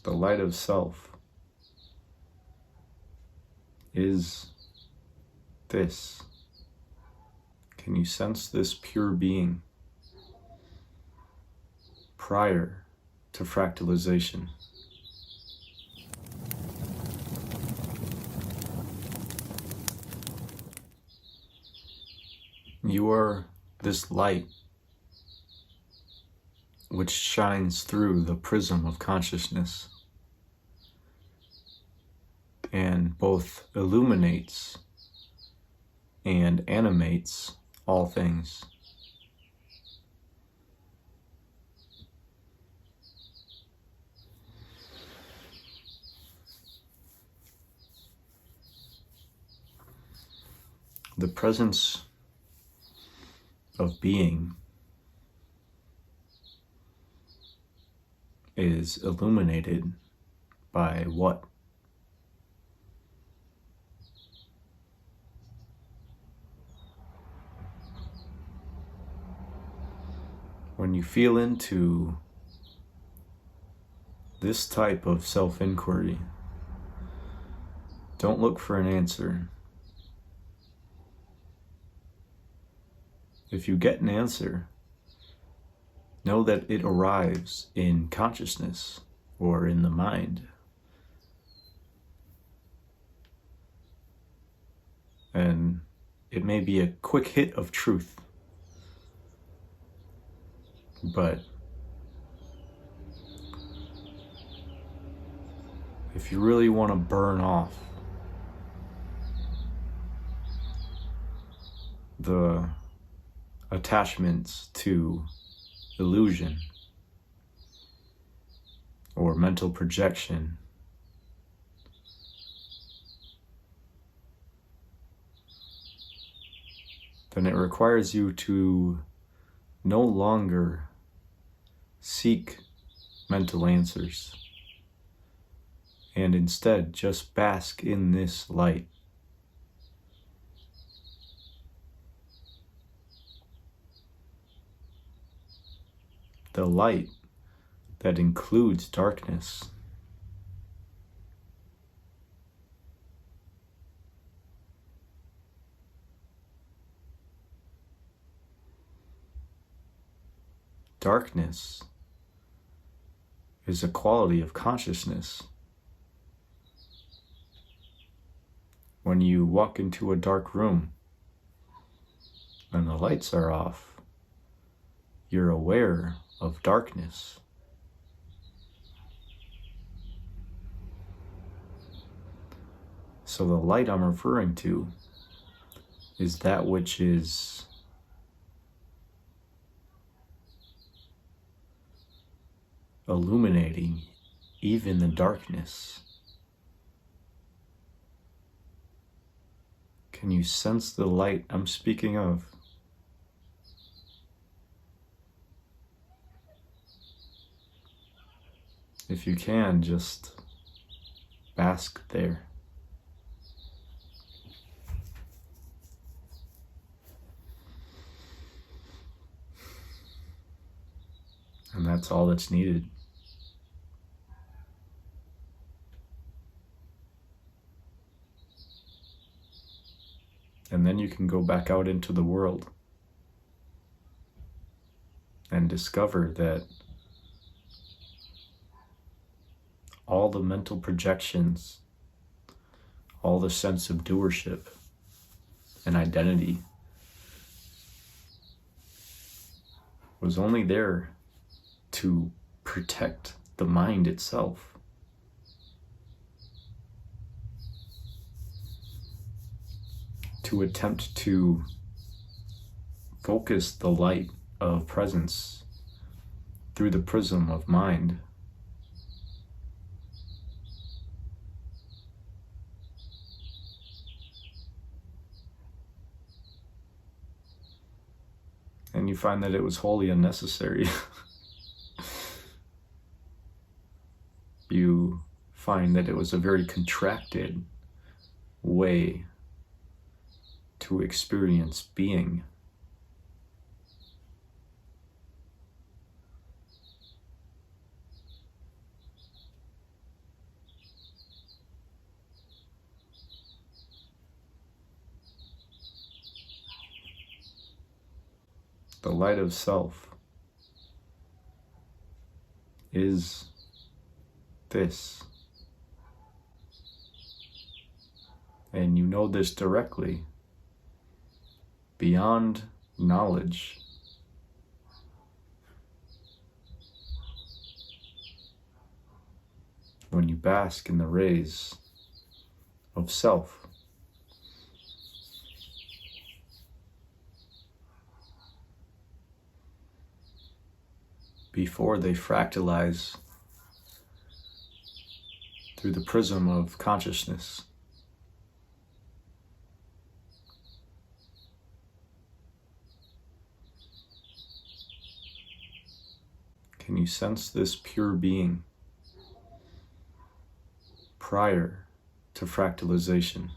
The light of self is this. Can you sense this pure being prior to fractalization? You are this light which shines through the prism of consciousness and both illuminates and animates all things. The presence of being is illuminated by what? When you feel into this type of self-inquiry, don't look for an answer. If you get an answer, know that it arrives in consciousness or in the mind. And it may be a quick hit of truth, but if you really want to burn off the attachments to illusion or mental projection, then it requires you to no longer seek mental answers and instead just bask in this light. The light that includes darkness. Darkness is a quality of consciousness. When you walk into a dark room and the lights are off, you're aware of darkness. So the light I'm referring to is that which is illuminating even the darkness. Can you sense the light I'm speaking of? If you can, just bask there. And that's all that's needed. And then you can go back out into the world and discover that all the mental projections, all the sense of doership and identity was only there to protect the mind itself. To attempt to focus the light of presence through the prism of mind. And you find that it was wholly unnecessary. You find that it was a very contracted way to experience being. The light of self is this. And you know this directly, beyond knowledge. When you bask in the rays of self. Before they fractalize through the prism of consciousness. Can you sense this pure being prior to fractalization?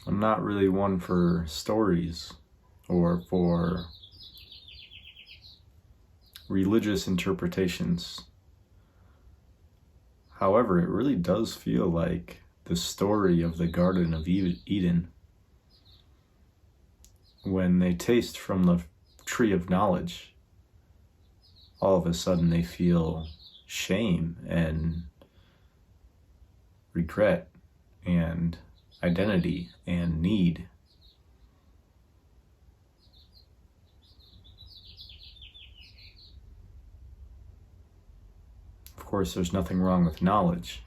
I'm not really one for stories or for religious interpretations. However, it really does feel like the story of the Garden of Eden. When they taste from the tree of knowledge, all of a sudden they feel shame and regret and identity and need. Of course, there's nothing wrong with knowledge,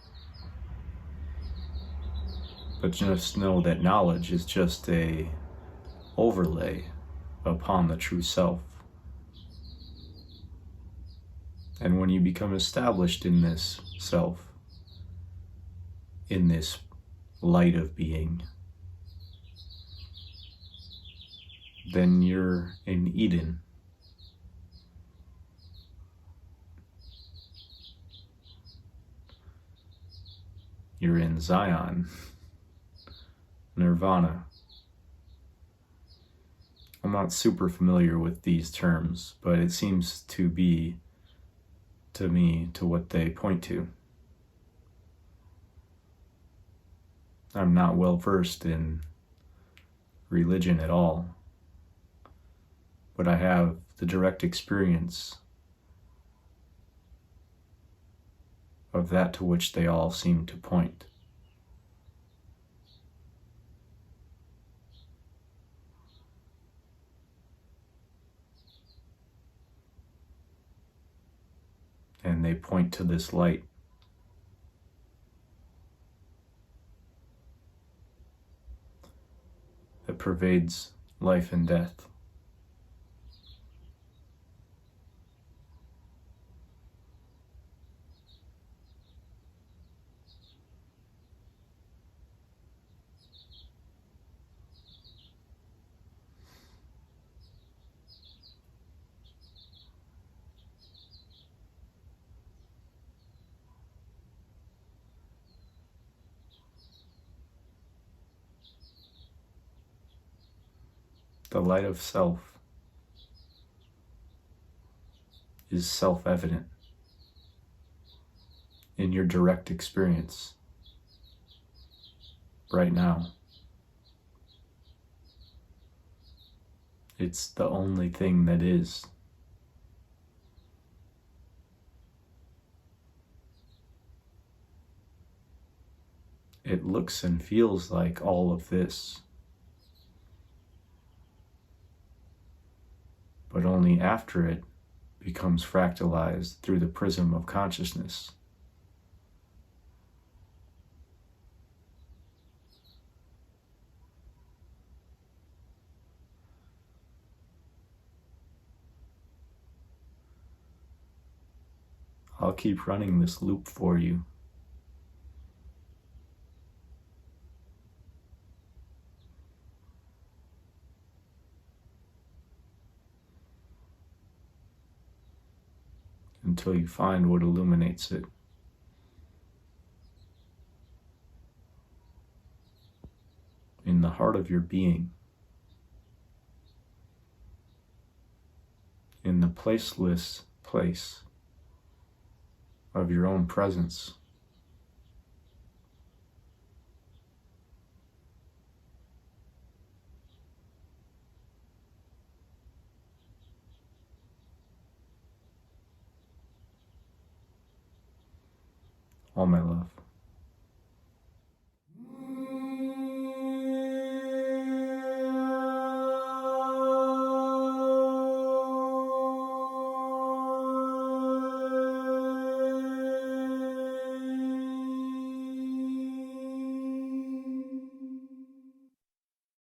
but just know that knowledge is just a overlay upon the true self. And when you become established in this self, in this light of being, then you're in Eden. You're in Zion, Nirvana. I'm not super familiar with these terms, but it seems to be, to me, to what they point to. I'm not well versed in religion at all, but I have the direct experience of that to which they all seem to point. And they point to this light. That pervades life and death. The light of self is self-evident in your direct experience right now. It's the only thing that is. It looks and feels like all of this, but only after it becomes fractalized through the prism of consciousness. I'll keep running this loop for you. Until you find what illuminates it. In the heart of your being, in the placeless place of your own presence. All my love.